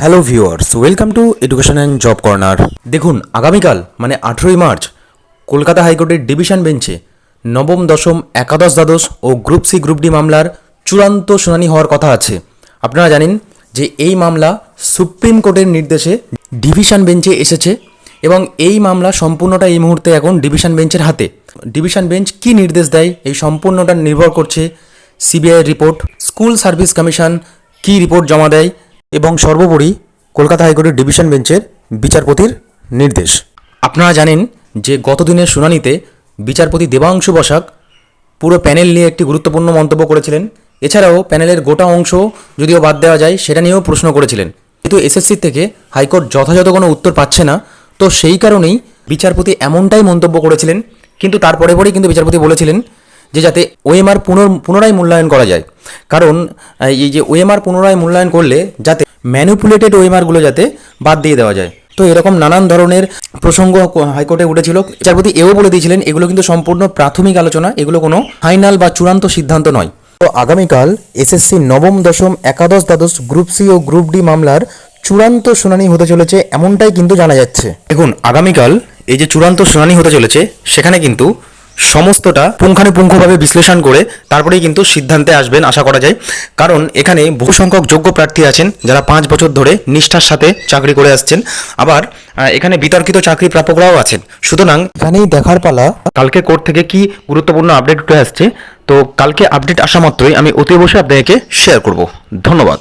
Hello viewers, welcome to education and job corner. দেখুন, আগামীকাল মানে 18ই মার্চ কলকাতা হাইকোর্টের ডিভিশন বেঞ্চে নবম, দশম, একাদশ, দ্বাদশ ও গ্রুপ সি গ্রুপ ডি মামলার চূড়ান্ত শুনানি হওয়ার কথা আছে। আপনারা জানেন যে এই মামলা সুপ্রিম কোর্টের নির্দেশে ডিভিশন বেঞ্চে এসেছে এবং এই মামলা সম্পূর্ণটা এই মুহূর্তে এখন ডিভিশন বেঞ্চের হাতে। ডিভিশন বেঞ্চ কী নির্দেশ দেয় এই সম্পূর্ণটা নির্ভর করছে CBI report, school service commission কী রিপোর্ট জমা দেয় এবং সর্বোপরি কলকাতা হাইকোর্টের ডিভিশন বেঞ্চের বিচারপতির নির্দেশ। আপনারা জানেন যে গত দিনের শুনানিতে বিচারপতি দেবাংশু বসাক পুরো প্যানেল নিয়ে একটি গুরুত্বপূর্ণ মন্তব্য করেছিলেন। এছাড়াও প্যানেলের গোটা অংশ যদিও বাদ দেওয়া যায় সেটা নিয়েও প্রশ্ন করেছিলেন, কিন্তু এসএসসি থেকে হাইকোর্ট যথাযথ কোনো উত্তর পাচ্ছে না, তো সেই কারণেই বিচারপতি এমনটাই মন্তব্য করেছিলেন। কিন্তু তারপরে পরেই কিন্তু বিচারপতি বলেছিলেন যে যাতে ওএমআর পুনরায় মূল্যায়ন করা যায়, কারণ এই যে ওএমআর পুনরায় মূল্যায়ন করলে যাতে ম্যানিপুলেটেড ওএমআরগুলো যাতে বাদ দিয়ে দেওয়া যায়। তো এরকম নানান ধরনের প্রসঙ্গ হাইকোর্টে উঠেছিল। বিচারপতি এও বলে দিয়েছিলেন এগুলো কিন্তু সম্পূর্ণ প্রাথমিক আলোচনা, এগুলো কোনো ফাইনাল বা চূড়ান্ত সিদ্ধান্ত নয়। তো আগামীকাল এসএসসি নবম, দশম, একাদশ, দ্বাদশ, গ্রুপ সি ও গ্রুপ ডি মামলার চূড়ান্ত শুনানি হতে চলেছে, এমনটাই কিন্তু জানা যাচ্ছে। দেখুন, আগামীকাল এই যে চূড়ান্ত শুনানি হতে চলেছে সেখানে কিন্তু সমস্তটা পুঙ্খানুপুঙ্খভাবে বিশ্লেষণ করে তারপরেই কিন্তু সিদ্ধান্তে আসবেন আশা করা যায়, কারণ এখানে বহু সংখ্যক যোগ্য প্রার্থী আছেন যারা 5 বছর ধরে নিষ্ঠার সাথে চাকরি করে আসছেন, আবার এখানে বিতর্কিত চাকরি প্রাপকরাও আছেন। সুতরাং এখানেই দেখার পালা কালকে কোর্ট থেকে কি গুরুত্বপূর্ণ আপডেট উঠে আসছে। তো কালকে আপডেট আসা মাত্রই আমি অতি অবশ্যই আপনাদেরকে শেয়ার করব। ধন্যবাদ।